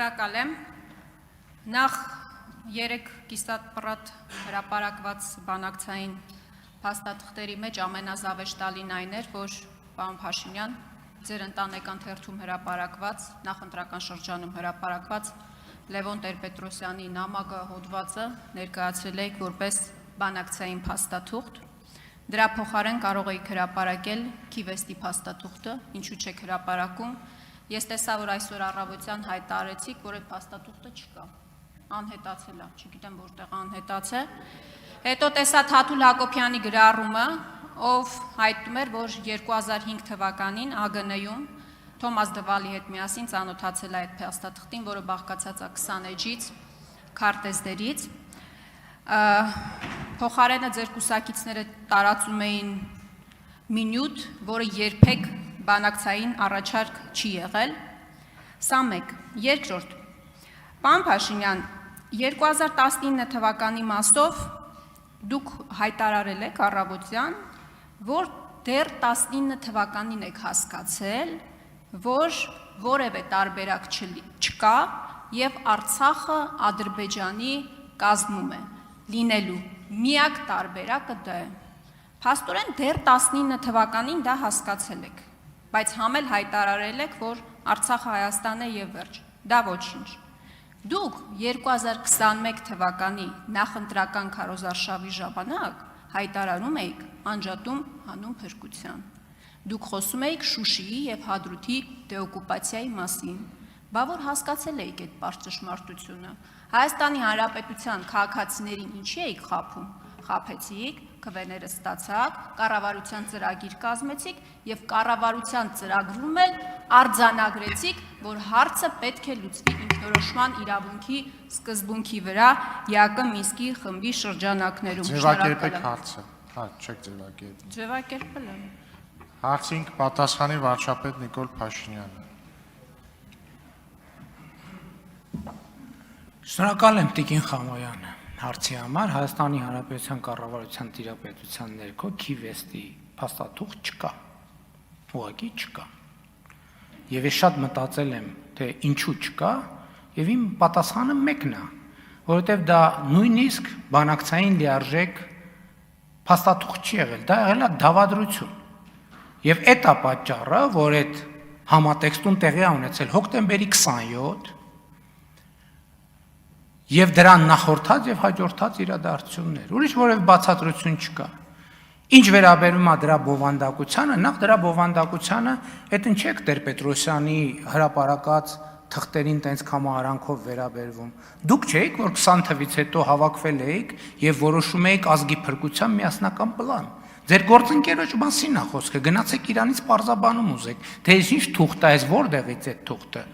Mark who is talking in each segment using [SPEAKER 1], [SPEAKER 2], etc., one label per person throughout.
[SPEAKER 1] Շնորհակալ եմ։ Նախ 3 կիսատ-պռատ հրապարակված բանակցային փաստաթղթերի մեջ ամենազավեշտալին այն էր, որ պարոն Փաշինյան, ձեր ընտանեկան թերթում հրապարակված, նախընտրական շրջանում հրապարակված Լևոն Տեր-Պետրոսյանի նամակը հոդվածը ներկայացրել եք որպես բանակցային փաստաթուղթ։ Դրա փոխարեն կարող եք հրապարակել Քիվեստի փաստաթուղթը, ինչու չեք հրապարակում։ Ես տեսա, որ այսօր առավոտյան հայտարարեցիք, որ այդ փաստաթուղթը չկա, անհետացել է, չգիտեմ որտեղ անհետացել։ Հետո տեսա Թաթուլ Հակոբյանի գրառումը, ով հայտնում էր, որ 2005 թվականին ԱԳՆ-ում Թոմաս Դվալի հետ միասին ծանոթացել է այդ փաստաթղթին, որը բաղկացած է 20 էջից, քարտեզներից։ Փոխարենը ձեր կուսակիցները տարածում էին մինյուտ, որը երբեք բանակցային առաջարկ չի եղել։ Սա մեկ։ Երկրորդ, պարոն Փաշինյան, 2019 թվականի մասով դուք հայտարարել եք առավոտյան, որ դեռ 19 թվականին եք հասկացել, որ որևէ տարբերակ չկա եւ Արցախը Ադրբեջանի կազմում է լինելու միակ տարբերակը դա է։ Փաստորեն դեռ 19 թվականին դա հասկացել եք, բայց համ էլ հայտարարել եք, որ Արցախը Հայաստան է եւ վերջ։ Դա ոչինչ։ Դուք 2021 թվականի նախընտրական քարոզարշավի ժամանակ հայտարարում էիք անջատում հանուն փրկության։ Դուք խոսում էիք Շուշիի եւ Հադրութի դեօկուպացիայի մասին, բա որ հասկացել էիք այդ պարզ ճշմարտությունը։ Հայաստանի Հանրապետության քաղաքացիներին ինչի էիք խաբում։ Խաբեցիք, քվեները ստացաք, կառավարության ծրագիր կազմեցիք եւ կառավարության ծրագրում էլ արձանագրեցիք, որ հարցը պետք է լուծվի ինքնորոշման իրավունքի սկզբունքի վրա ԵԱԿ Մինսկի խմբի շրջանակներում։
[SPEAKER 2] Ձևակերպեք հարցը։ Հա, չեք ձևակերպել։
[SPEAKER 1] Ձևակերպել եմ։
[SPEAKER 2] Հարցին պատասխանի վարչապետ Նիկոլ Փաշինյանը։
[SPEAKER 3] Շնորհակալ եմ Տիկին Խամոյանը հարցի համար։ Հայաստանի Հանրապետության կառավարության տիրապետության ներքո Քիվեստի փաստաթուղթ չկա։ Ուղղակի չկա։ Եվ ես շատ մտածել եմ, թե ինչու չկա, եւ իմ պատասխանը մեկն է, որովհետեւ դա նույնիսկ բանակցային լիարժեք փաստաթուղթ չի եղել, դա եղել է դավադրություն։ Եվ այդ է պատճառը, որ այդ համատեքստում տեղի է ունեցել հոկտեմբերի 27 եւ դրան նախորդած եւ հաջորդած իրադարձություններ։ Ուրիշ որևէ բացատրություն չկա։ Ինչ վերաբերում է դրա բովանդակությանը, նախ դրա բովանդակությանը այդ ինչեք Տեր-Պետրոսյանի հրապարակած թղթերին տենց կամարանքով վերաբերվում։ Դուք չէիք, որ 20 թվից հետո հավաքվել էիք եւ որոշում էիք ազգի փրկության միասնական պլան։ Ձեր գործընկերոջ մասին է խոսքը, գնացեք իրանից պարզաբանում ուզեք, թե ինչ թուղթ է, որտեղից է թուղթը։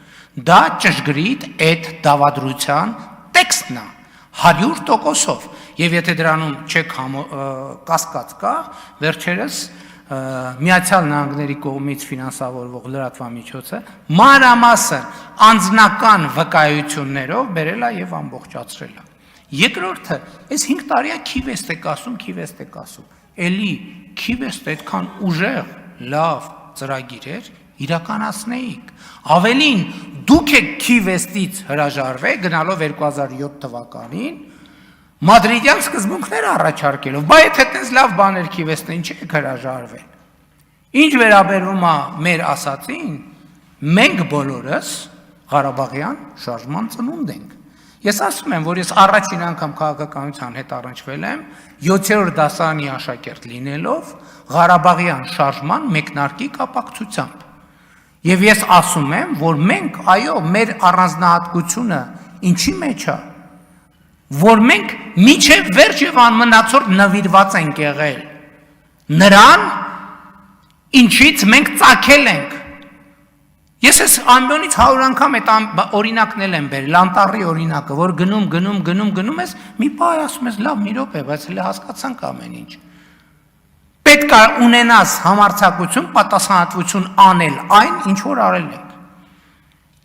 [SPEAKER 3] Դա ճշգրիտ այդ դավադրության տեքստն է 100%-ով, եւ եթե դրանում չեք կասկած կա, վերջերս Միացյալ Նահանգների կողմից ֆինանսավորվող լրատվամիջոցը մանրամասն անձնական վկայություններով բերել է եւ ամբողջացրել է։ Երկրորդը, այս 5 տարի է Քիվեստ եք ասում, էլի Քիվեստ այդքան ուժեղ, լավ ծրագիր էր, իրականացնեիք։ Ավելին, դուք եք Քիվեստից հրաժարվել գնալով 2007 թվականին Մադրիդյան սկզբունքներ առաջարկելով, բայց եթե այդպես լավ բաներ Քիվեստը ինչ եք հրաժարվել։ Ինչ վերաբերում է մեր ասածին, մենք բոլորս Ղարաբաղյան շարժման ծնունդ ենք։ Ես ասում եմ, որ ես առաջին անգամ քաղաքականության հետ առնչվել եմ 7-րդ դասարանի աշակերտ լինելով Ղարաբաղյան շարժման մեկնարկի կապակցությամբ։ Եվ ես ասում եմ, որ մենք, այո, մեր առանձնահատկությունը ինչի մեջ է, որ մենք միջև վերջ եւ անմնացորդ նվիրված ենք եղել նրան, ինչից մենք ծագել ենք։ Ես այս ամբյոնից 100 անգամ այդ օրինակն եմ բերել, անտառի օրինակը, որ գնում ես, մի պահ ասում ես, լավ, մի րոպե, բայց հենց հասկացանք ամեն ինչ։ Պետք է ունենաս համարձակություն, պատասխանատվություն անել այն, ինչ որ արել ենք։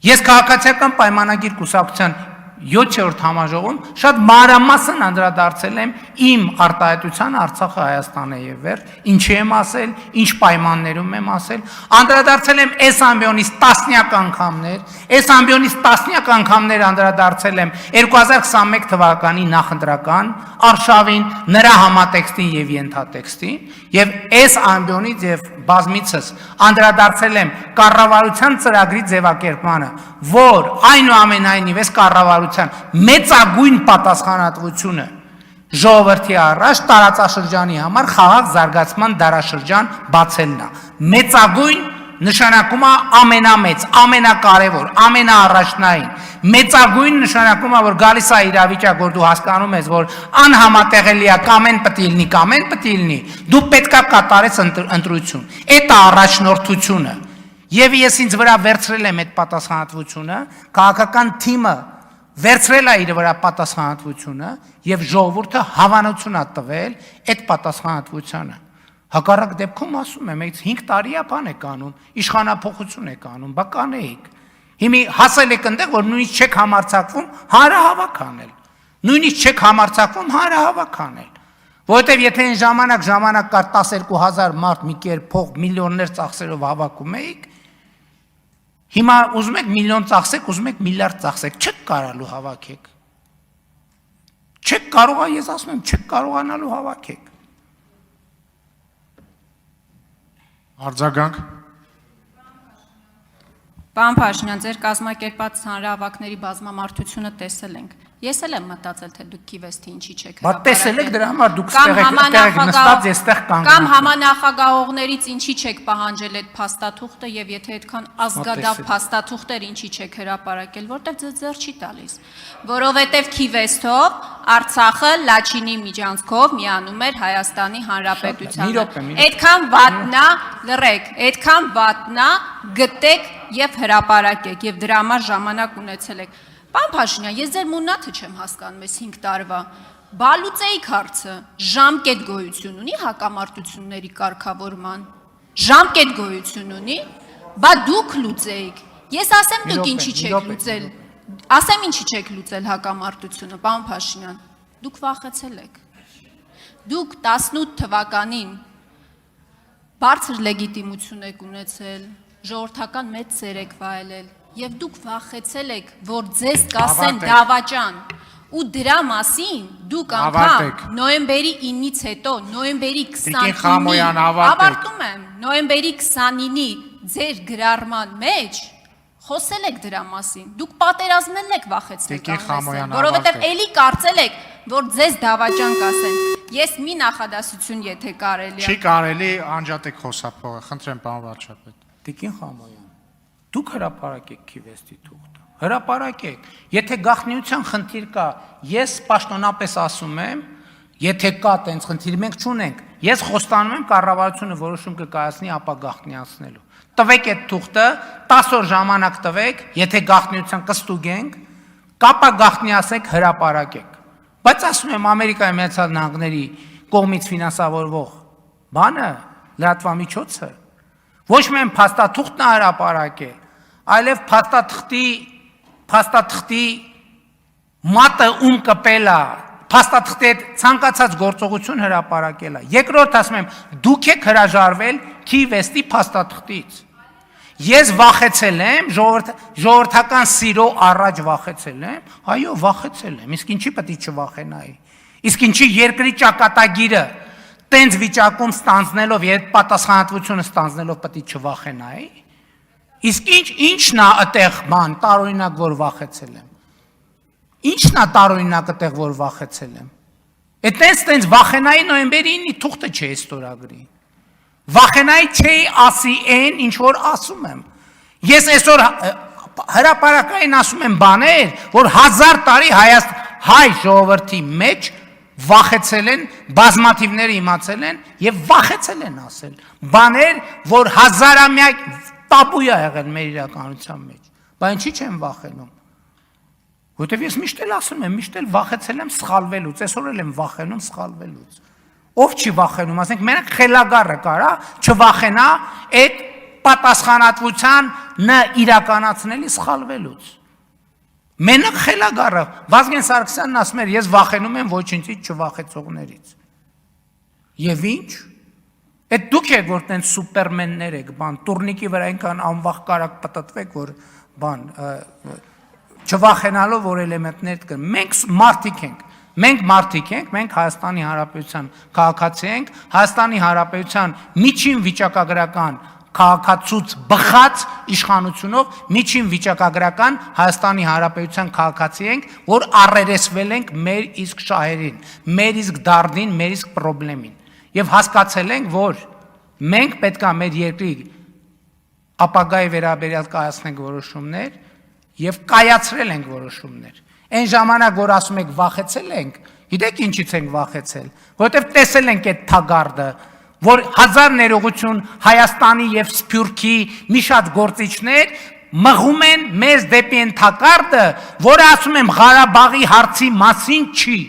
[SPEAKER 3] Ես քաղաքացիական պայմանագիր կուսակցության 7-րդ համաժողովում շատ մանրամասն անդրադարձել եմ իմ արտահայտության Արցախը Հայաստանը եւ վերջ, ինչի եմ ասել, ինչ պայմաններում եմ ասել, անդրադարձել եմ այս ամբիոնից տասնյակ անգամներ անդրադարձել եմ 2021 թվականի նախընտրական արշավին, նրա համատեքստին եւ ենթատեքստին, եւ այս ամբիոնից եւ բազմիցս անդրադարձել եմ կառավարության ծրագրի ձևակերպմանը, որ այնուամենայնիվ այս կառավարության մեծագույն պատասխանատվությունը ժողովրդի առաջ տարածաշրջանի համար խաղաղ զարգացման դարաշրջան բացելն է։ Մեծագույն նշանակում է ամենամեծ, ամենակարևոր, ամենաառաջնային։ Մեծագույն նշանակում է, որ գալիս է իրավիճակ, որ դու հասկանում ես, որ անհամատեղելի է, կամեն պետք է լինի, դու պետքա կատարես ընտրություն։ Այդ է առաջնորդությունը։ Եվ ես ինձ վրա վերցրել եմ այդ պատասխանատվությունը, քաղաքական թիմը վերցրել է իր վրա պատասխանատվությունը եւ ժողովուրդը հավանություն է տվել այդ պատասխանատվությանը։ Հակառակ դեպքում ասում եմ, 5 տարի է բան եք անում, իշխանափոխություն եք անում, բա կանեիք։ Հիմի հասել եք այնտեղ, որ նույնիսկ չեք համարձակվում հանրահավաք անել։ Նույնիսկ չեք համարձակվում հանրահավաք անել։ Որովհետև եթե այն ժամանակ կար 12000 մարդ մի կերպ փող միլիոններ ծախսերով հավաքում էիք, հիմա ուզում եք միլիոն ծախսեք, ուզում եք միլիարդ ծախսեք, չեք կարալու հավաքեք։ Չեք կարող, ես ասում եմ, չեք կարողանալու հավաքեք։
[SPEAKER 2] Արձագանք։
[SPEAKER 1] Պարոն Փաշինյան, ձեր կազմակերպած հանրահավաքների բազմամարդությունը տեսել ենք։ Ես էլ եմ մտածել, թե դուք Քիվեստի ինչի չեք
[SPEAKER 3] հրապարակել։ Բա տեսել եք դրա համար դուք ստեղ նստած ես ստեղ կանգնում։
[SPEAKER 1] Կամ համանախագահողներից ինչի չեք պահանջել այդ փաստաթուղթը եւ եթե այդքան ազգադավ փաստաթուղթեր ինչի չեք հրապարակել, որտեղ ձեզ ձեռ չի տալիս։ Որովհետեւ Քիվեստով Արցախը Լաչինի միջանցքով միանում էր Հայաստանի Հանրապետությանը։ Այդքան վատնա, լռեք, այդքան վատնա գտեք եւ հրապարակեք եւ դրա համար ժամանակ ունեցել եք։ Պարոն Փաշինյան, ես ձեր մուննաթը չեմ հասկանում այս 5 տարվա։ Բալուծեիք հարցը, ժամկետ գոյություն ունի հակամարտությունների կարգավորման։ Ժամկետ գոյություն ունի, բա դուք լուծեիք։ Ես ասեմ դուք ինչի չեք լուծել։ Ասեմ ինչի չեք լուծել հակամարտությունը, պարոն Փաշինյան։ Դուք վախեցել եք։ Դուք 18 թվականին բարձր լեգիտիմություն եք ունեցել, ժողովրդական մեծ սեր եք վայելել եւ դուք վախեցել եք, որ ձեզ կասեն դավաճան ու դրա մասին դուք անգամ նոյեմբերի 9-ից հետո, նոյեմբերի 29-ին ավարտում եմ, նոյեմբերի 29-ի ձեր գրառման մեջ խոսել եք դրա մասին, դուք պատերազմել եք վախեցնել կանոնեսը, որովհետև էլի կարծել եք, որ ձեզ դավաճան կասեն։ Ես մի նախադասություն եթե կարելի է։
[SPEAKER 2] Չի կարելի, անջատեք խոսափողը, խնդրեմ պարոն վարչապետ։
[SPEAKER 3] Տիկին Խամոյան, դուք հրապարակեք Քիվեստի թուղթը, հրապարակեք, եթե գաղտնիության խնդիր կա, ես պաշտոնապես ասում եմ, եթե կա տենց խնդիր, մենք չունենք, ես խոստանում եմ կառավարությունը որոշում կկայացնի ապա գաղտնիացնելու։ Տվեք այդ թուղթը, 10 օր ժամանակ տվեք, եթե գաղտնիության կստուգենք, կապա գաղտնիացեք, հրապարակեք։ Բայց ասում եմ Ամերիկայի Միացյալ Նահանգների կողմից ֆինանսավորվող բանը, լրատվամիջոցը ոչ միայն փաստաթուղթն հրապարակել, այլև փաստաթղթի մատը ում կպելա, փաստաթղթի հետ ցանկացած գործողություն հրապարակել է։ Երկրորդ ասում եմ, դուք եք հրաժարվել Քիվեստի փաստաթղթից։ Ես վախեցել եմ, ժողովրդական սիրո առաջ վախեցել եմ, այո, վախեցել եմ, իսկ ինչի պետք է չվախենայի։ Իսկ ինչի երկրի ճակատագիրը տենց վիճակում ստանձնելով եւ պատասխանատվությունը ստանձնելով պետք է չվախենայի։ Իսկ ինչն է այդտեղ բան տարօրինակ որ վախեցել եմ։ Ինչն է տարօրինակ այդտեղ որ վախեցել եմ։ Այդտենց վախենայի նոյեմբերի 9-ի թուղթը չէ ստորագրի։ Վախենայի չէի ասի այն, ինչ որ ասում եմ։ Ես այսօր հրապարակային ասում եմ բաներ, որ 1000 տարի հայ ժողովրդի մեջ վախեցել են, բազմաթիվները իմացել են եւ վախեցել են ասել։ Բաներ, որ հազարամյա տաբու է եղել մեր իրականության մեջ։ Բայց ինչի՞ չեմ վախենում։ Որտեւ ես միշտ էլ ասում եմ, միշտ էլ վախեցել եմ սխալվելուց, այսօր էլ եմ վախենում սխալվելուց։ Ով չի վախենում, ասենք մենակ խելագարը կարա չվախենա այդ պատասխանատվության իրականացնելի սխալվելուց։ Մենակ խելագարը Վազգեն Սարգսյանն ասում էր, ես վախենում եմ ոչինչից չվախեցողներից։ Եվ ինչ։ Այդ դուք եք որ տենց սուպերմեններ եք, բան, տուրնիկի վրա այնքան անվախ կարակ պատտվեք, որ բան չվախենալով որ էլեմենտներ կան։ Մենք մարդիկ ենք։ Մենք մարդիկ ենք, մենք Հայաստանի Հանրապետության քաղաքացի ենք, Հայաստանի Հանրապետության միջին վիճակագրական քաղաքացուց բխած իշխանությունով միջին վիճակագրական Հայաստանի Հանրապետության քաղաքացի ենք, որ առերեսվել ենք մեր իսկ շահերին, մեր իսկ դարդին, մեր իսկ խնդրին։ Եվ հասկացել ենք, որ մենք պետք է մեր երկրի ապագայի վերաբերյալ կայացնենք որոշումներ եւ կայացրել ենք որոշումներ։ Այն ժամանակ, որ ասում եք վախեցել ենք, գիտեք ինչից ենք վախեցել, որովհետեւ տեսել ենք այդ թագարդը, որ հազար ներողություն Հայաստանի եւ Սփյուռքի մի շատ գործիչներ մղում են մեզ դեպի այն թագարդը, որը ասում եմ Ղարաբաղի հարցի մասին չի,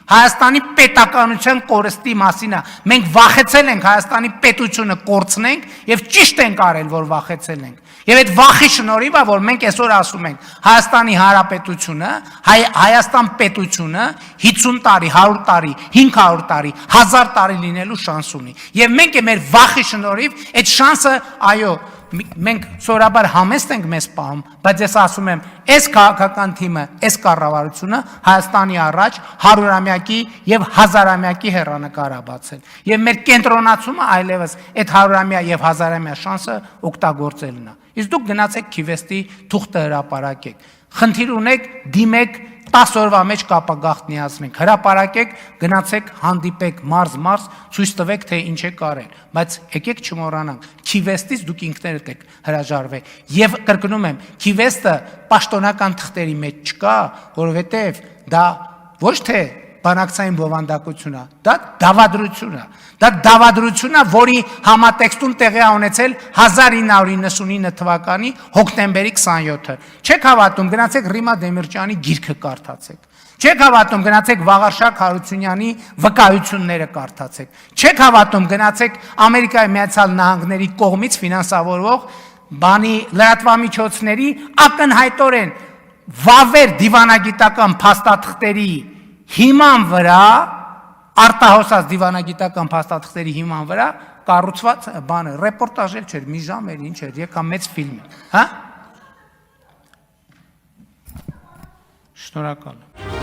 [SPEAKER 3] Հայաստանի պետականության կորստի մասին է։ Մենք վախեցել ենք Հայաստանի պետությունը կորցնենք եւ ճիշտ ենք արել, որ վախեցել ենք։ Եվ այդ վախի շնորհիվ է, որ մենք այսօր ասում ենք Հայաստանի Հանրապետությունը, Հայաստան պետությունը 50 տարի, 100 տարի, 500 տարի, 1000 տարի լինելու շանս ունի։ Եվ մենք մեր վախի շնորհիվ այդ շանսը, այո, մենք սովորաբար համեստ ենք մեզ պահում, բայց ես ասում եմ, այս քաղաքական թիմը, այս կառավարությունը Հայաստանի առաջ 100-ամյակի եւ 1000-ամյակի հեռանկար է բացել։ Եվ մեր կենտրոնացումը այլևս այդ 100-ամյա եւ 1000-ամյա շանսը օգտագործելն է։ Իսկ դուք գնացեք Քիվեստի թուղթը հրապարակեք։ Խնդիր ունեք, դիմեք 10 օրվա մեջ կապագաղտնիացնենք, հրապարակեք, գնացեք, հանդիպեք, մարզ, ցույց տվեք, թե ինչ եք արել, բայց եկեք չմոռանանք, Քիվեստից դուք ինքներդ եք հրաժարվել, եւ կրկնում եմ, Քիվեստը պաշտոնական թղթերի մեջ չկա, որովհետեւ դա ոչ թե բանակցային բովանդակություն է, դա դավադրություն է, որի համատեքստում տեղի է ունեցել 1999 թվականի հոկտեմբերի 27-ը։ Չեք հավատում, գնացեք Ռիմա Դեմիրճյանի գիրքը կարդացեք։ Չեք հավատում, գնացեք Վաղարշակ Հարությունյանի վկայությունները կարդացեք։ Չեք հավատում, գնացեք Ամերիկայի Միացյալ Նահանգների կողմից ֆինանսավորվող բանի լրատվամիջոցների ակնհայտորեն վավեր դիվանագիտական փաստաթղթերի հիման վրա, արտահոսած դիվանագիտական փաստաթղթերի հիման վրա կառուցված բանը, ռեպորտաժ էլ չէր, մի ժամ էր, ինչ էր, եկա մեծ ֆիլմ, հա? Շնորհակալ եմ։